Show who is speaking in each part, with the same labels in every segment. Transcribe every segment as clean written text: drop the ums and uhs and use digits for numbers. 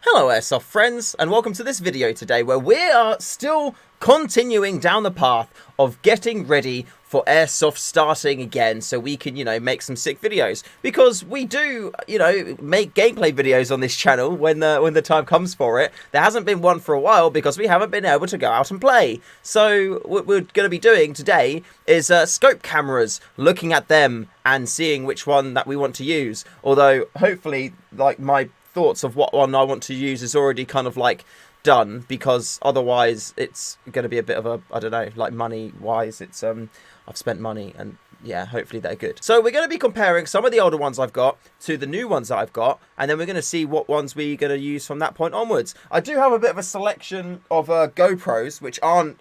Speaker 1: Hello Airsoft friends, and welcome to this video today where we are still continuing down the path of getting ready for Airsoft starting again so we can, make some sick videos. Because we do, make gameplay videos on this channel when the time comes for it. There hasn't been one for a while because we haven't been able to go out and play. So what we're going to be doing today is scope cameras, looking at them and seeing which one that we want to use. Although, hopefully, my thoughts of what one I want to use is already kind of done, because otherwise it's going to be a bit of a, I don't know, money wise, it's I've spent money, and yeah, hopefully they're good. So we're going to be comparing some of the older ones I've got to the new ones that I've got, and then we're going to see what ones we're going to use from that point onwards. I do have a bit of a selection of GoPros, which aren't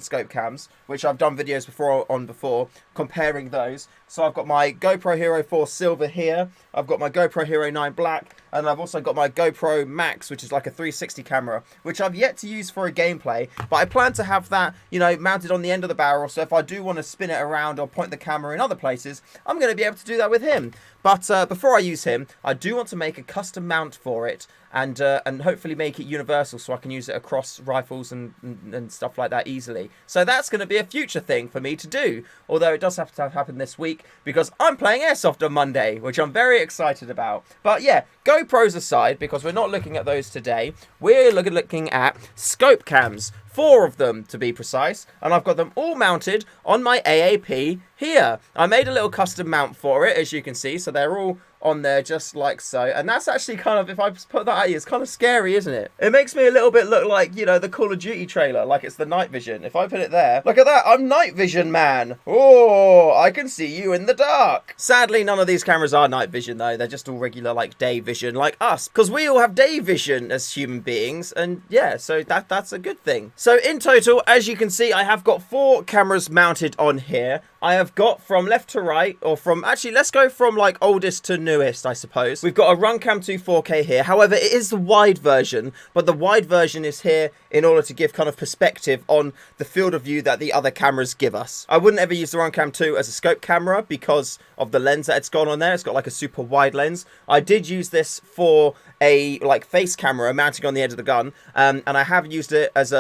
Speaker 1: scope cams, which I've done videos before, comparing those. So I've got my GoPro Hero 4 Silver here, I've got my GoPro Hero 9 Black, and I've also got my GoPro Max, which is like a 360 camera, which I've yet to use for a gameplay, but I plan to have that, mounted on the end of the barrel, so if I do want to spin it around or point the camera in other places, I'm going to be able to do that with him. But before I use him, I do want to make a custom mount for it, and hopefully make it universal so I can use it across rifles and stuff like that easily. So that's going to be a future thing for me to do, although it does have to happen this week because I'm playing Airsoft on Monday, which I'm very excited about. But yeah, GoPros aside, because we're not looking at those today, we're looking at scope cams. 4 of them to be precise, and I've got them all mounted on my AAP here. I made a little custom mount for it, as you can see, so they're all on there just like so, and that's actually kind of, if I put that at you, it's kind of scary, isn't it? It makes me a little bit look like, the Call of Duty trailer, like it's the night vision. If I put it there, look at that, I'm night vision man. Oh, I can see you in the dark. Sadly, none of these cameras are night vision though, they're just all regular day vision like us, because we all have day vision as human beings, and yeah, so that's a good thing. So in total, as you can see, I have got 4 cameras mounted on here. I have got from left to right, or from, actually, let's go from oldest to newest, I suppose. We've got a RunCam 2 4K here. However, it is the wide version, but the wide version is here in order to give kind of perspective on the field of view that the other cameras give us. I wouldn't ever use the RunCam 2 as a scope camera because of the lens that it's got on there. It's got a super wide lens. I did use this for a face camera mounting on the edge of the gun, and I have used it as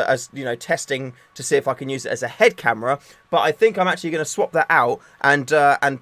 Speaker 1: testing to see if I can use it as a head camera, but I think I'm actually going to swap that out and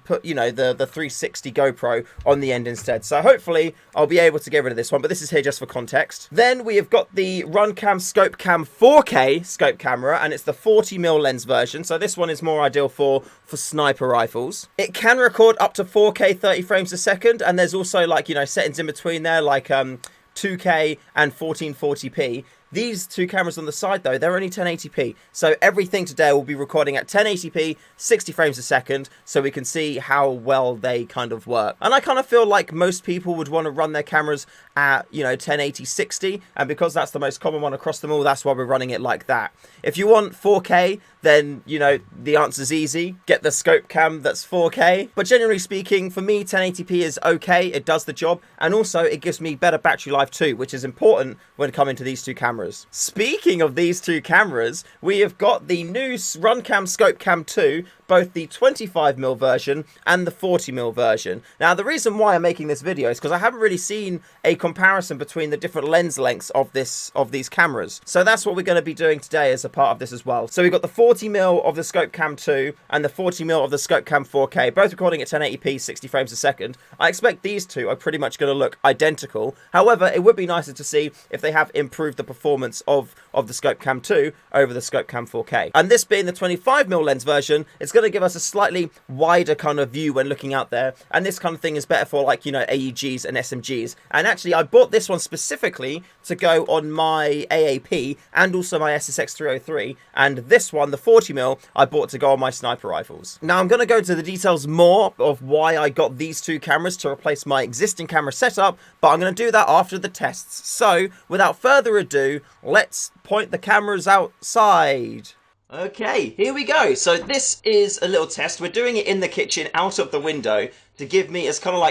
Speaker 1: put the 360 GoPro on the end instead. So hopefully I'll be able to get rid of this one, but this is here just for context. Then we have got the RunCam Scope Cam 4K scope camera, and it's the 40mm lens version, so this one is more ideal for sniper rifles. It can record up to 4K 30 frames a second, and there's also settings in between there, 2K and 1440p. These 2 cameras on the side, though, they're only 1080p. So everything today will be recording at 1080p, 60 frames a second, so we can see how well they kind of work. And I kind of feel like most people would want to run their cameras at, 1080, 60, and because that's the most common one across them all, that's why we're running it like that. If you want 4K, then, the answer's easy. Get the scope cam that's 4K. But generally speaking, for me, 1080p is okay. It does the job, and also it gives me better battery life too, which is important when coming to these 2 cameras. Speaking of these 2 cameras, we have got the new RunCam Scope Cam 2, both the 25mm version and the 40mm version. Now, the reason why I'm making this video is because I haven't really seen a comparison between the different lens lengths of these cameras. So that's what we're going to be doing today as a part of this as well. So we've got the 40mm of the Scope Cam 2 and the 40mm of the Scope Cam 4K, both recording at 1080p, 60 frames a second. I expect these 2 are pretty much going to look identical. However, it would be nicer to see if they have improved the performance of the Scope Cam 2 over the Scope Cam 4K. And this being the 25mm lens version, it's going to give us a slightly wider kind of view when looking out there, and this kind of thing is better for AEGs and SMGs. And actually, I bought this one specifically to go on my AAP and also my SSX 303, and this one, the 40mm, I bought to go on my sniper rifles. Now I'm going to go into the details more of why I got these 2 cameras to replace my existing camera setup, but I'm going to do that after the tests. So without further ado, let's point the cameras outside. Okay, here we go. So this is a little test. We're doing it in the kitchen, out of the window, to give me as kind of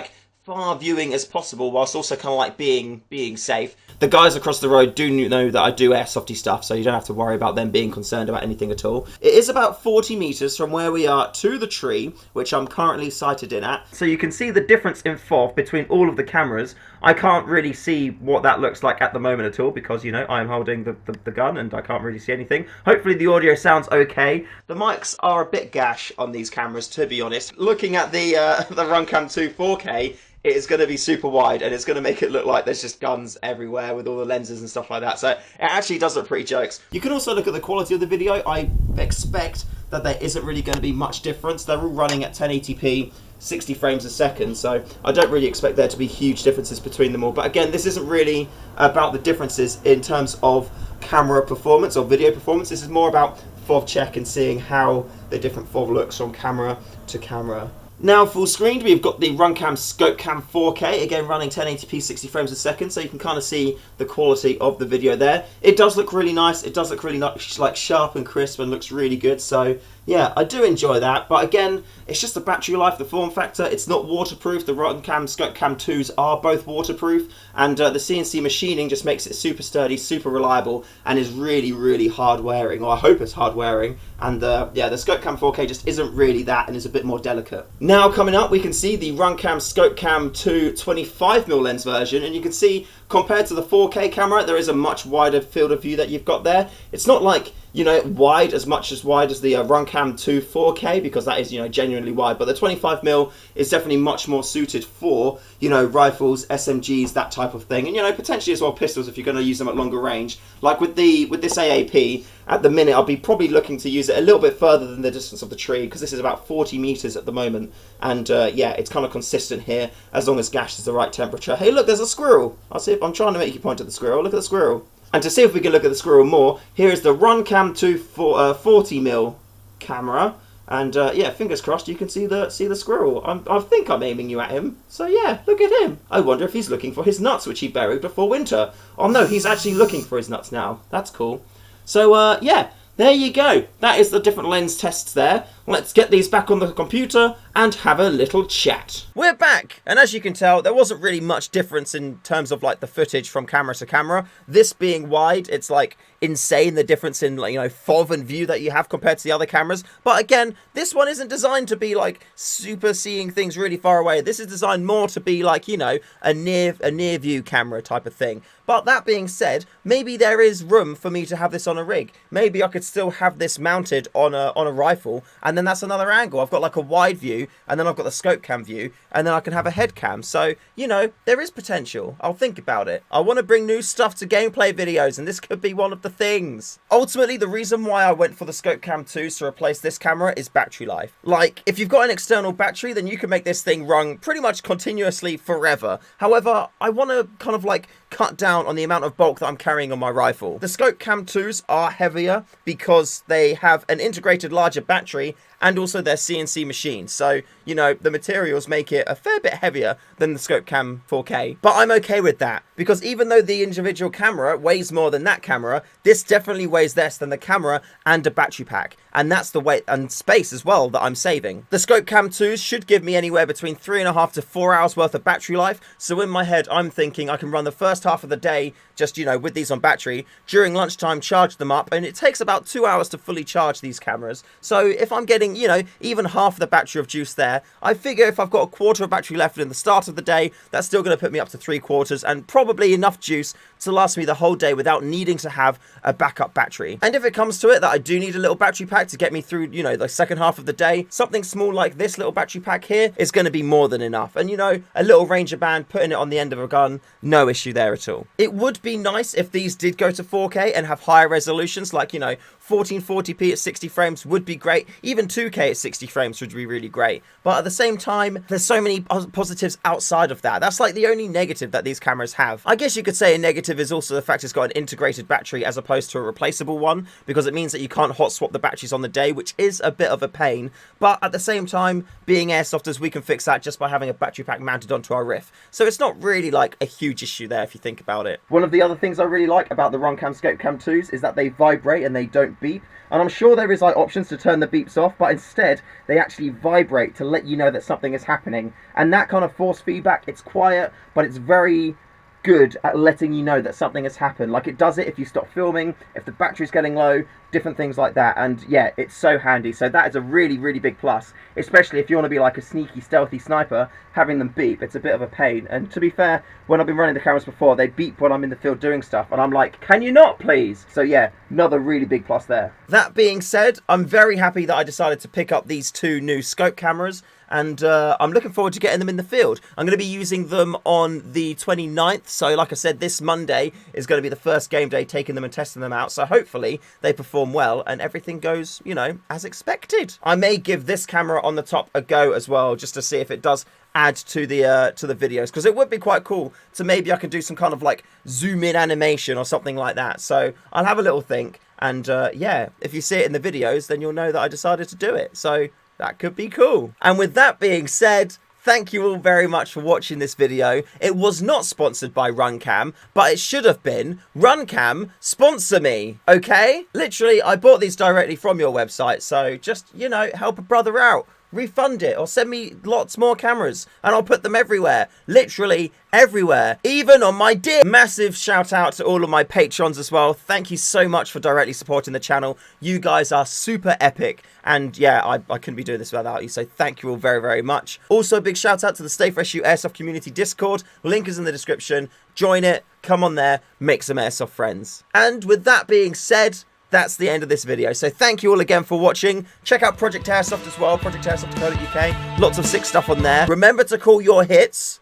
Speaker 1: far viewing as possible whilst also kind of like being safe. The guys across the road do know that I do airsofty stuff, so you don't have to worry about them being concerned about anything at all. It is about 40 meters from where we are to the tree, which I'm currently sighted in at. So you can see the difference in FOV between all of the cameras. I can't really see what that looks like at the moment at all because, you know, I'm holding the gun and I can't really see anything. Hopefully the audio sounds okay. The mics are a bit gash on these cameras, to be honest. Looking at the RunCam 2 4K, it is going to be super wide and it's going to make it look like there's just guns everywhere with all the lenses and stuff like that. So it actually does look pretty jokes. You can also look at the quality of the video. I expect that there isn't really going to be much difference. They're all running at 1080p, 60 frames a second, so I don't really expect there to be huge differences between them all. But again, this isn't really about the differences in terms of camera performance or video performance. This is more about FOV check and seeing how the different FOV looks from camera to camera. Now full screened, we've got the RunCam Scope Cam 4K, again running 1080p 60 frames a second, so you can kind of see the quality of the video there. It does look really nice, it does look really nice, like sharp and crisp and looks really good, so yeah, I do enjoy that. But again, it's just the battery life, the form factor. It's not waterproof. The RunCam Scope Cam 2s are both waterproof, and the CNC machining just makes it super sturdy, super reliable, and is really, really hard wearing, or I hope it's hard wearing. And yeah, the Scope Cam 4K just isn't really that and is a bit more delicate. Now coming up, we can see the RunCam Scope Cam 2 25mm lens version, and you can see compared to the 4K camera, there is a much wider field of view that you've got there. It's not like, you know, wide as wide as the RunCam 2 4K, because that is, you know, genuinely wide, but the 25mm is definitely much more suited for, you know, rifles, SMGs, that type of thing, and, you know, potentially as well pistols if you're going to use them at longer range. Like with this AAP, at the minute I'll be probably looking to use it a little bit further than the distance of the tree, because this is about 40 meters at the moment, and yeah, it's kind of consistent here as long as gas is the right temperature. Hey look, there's a squirrel. I'm trying to make you point at the squirrel. Look at the squirrel. And to see if we can look at the squirrel more, here is the RunCam 2 40mm camera, and yeah, fingers crossed you can see the squirrel. I think I'm aiming you at him, so yeah, look at him. I wonder if he's looking for his nuts, which he buried before winter. Oh no, he's actually looking for his nuts now. That's cool. So yeah, there you go. That is the different lens tests there. Let's get these back on the computer and have a little chat. We're back, and as you can tell, there wasn't really much difference in terms of like the footage from camera to camera. This being wide, it's like insane the difference in, like, you know, FOV and view that you have compared to the other cameras. But again, this one isn't designed to be like super seeing things really far away. This is designed more to be like, you know, a near view camera type of thing. But that being said, maybe there is room for me to have this on a rig. Maybe I could still have this mounted on a rifle, and then that's another angle. I've got like a wide view, and then I've got the scope cam view, and then I can have a head cam. So, you know, there is potential. I'll think about it. I want to bring new stuff to gameplay videos, and this could be one of the things. Ultimately, the reason why I went for the Scope Cam 2s to replace this camera is battery life. Like, if you've got an external battery, then you can make this thing run pretty much continuously forever. However, I want to kind of like cut down on the amount of bulk that I'm carrying on my rifle. The Scope Cam 2s are heavier because they have an integrated larger battery and also their CNC machine. So, you know, the materials make it a fair bit heavier than the Scope Cam 4K. But I'm okay with that, because even though the individual camera weighs more than that camera, this definitely weighs less than the camera and a battery pack. And that's the weight and space as well that I'm saving. The Scope Cam 2s should give me anywhere between 3.5 to 4 hours worth of battery life. So in my head, I'm thinking I can run the first half of the day just, you know, with these on battery. During lunchtime, charge them up, and it takes about 2 hours to fully charge these cameras. So if I'm getting, you know, even half the battery of juice there, I figure if I've got a quarter of battery left in the start of the day, that's still going to put me up to 3/4 and probably enough juice to last me the whole day without needing to have a backup battery. And if it comes to it that I do need a little battery pack to get me through, you know, the second half of the day, something small like this little battery pack here is going to be more than enough. And, you know, a little Ranger band, putting it on the end of a gun, no issue there at all. It would be nice if these did go to 4K and have higher resolutions, like, you know, 1440p at 60 frames would be great. Even 2K at 60 frames would be really great. But at the same time, there's so many positives outside of that. That's like the only negative that these cameras have. I guess you could say a negative is also the fact it's got an integrated battery as opposed to a replaceable one, because it means that you can't hot swap the batteries on the day, which is a bit of a pain. But at the same time, being airsofters, we can fix that just by having a battery pack mounted onto our riff. So it's not really like a huge issue there, you think about it.
Speaker 2: One of the other things I really like about the RunCam Scope Cam 2s is that they vibrate and they don't beep. And I'm sure there is like options to turn the beeps off, but instead they actually vibrate to let you know that something is happening. And that kind of force feedback, it's quiet, but it's very good at letting you know that something has happened. Like, it does it if you stop filming, if the battery's getting low, different things like that. And yeah, it's so handy. So that is a really, really big plus, especially if you want to be like a sneaky, stealthy sniper. Having them beep, it's a bit of a pain. And to be fair, when I've been running the cameras before, they beep when I'm in the field doing stuff, and I'm like, can you not please? So yeah, another really big plus there.
Speaker 1: That being said, I'm very happy that I decided to pick up these 2 new scope cameras, and I'm looking forward to getting them in the field. I'm going to be using them on the 29th, so like I said, this Monday is going to be the first game day, taking them and testing them out, so hopefully they perform well and everything goes, you know, as expected. I may give this camera on the top a go as well, just to see if it does add to the videos, because it would be quite cool to maybe I could do some kind of like zoom in animation or something like that. So I'll have a little think, and yeah, if you see it in the videos, then you'll know that I decided to do it. So that could be cool. And with that being said, thank you all very much for watching this video. It was not sponsored by RunCam, but it should have been. RunCam, sponsor me, okay? Literally, I bought these directly from your website, so just, you know, help a brother out. Refund it or send me lots more cameras and I'll put them everywhere, literally everywhere, even on my dick. Massive shout out to all of my patrons as well. Thank you so much for directly supporting the channel. You guys are super epic, and yeah, I couldn't be doing this without you, so thank you all very, very much. Also, a big shout out to the StayFreshShoe Airsoft community Discord. Link is in the description. Join it, come on there, make some airsoft friends. And with that being said, that's the end of this video. So thank you all again for watching. Check out Project Airsoft as well, projectairsoft.co.uk. Lots of sick stuff on there. Remember to call your hits.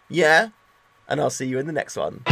Speaker 1: Yeah. And I'll see you in the next one.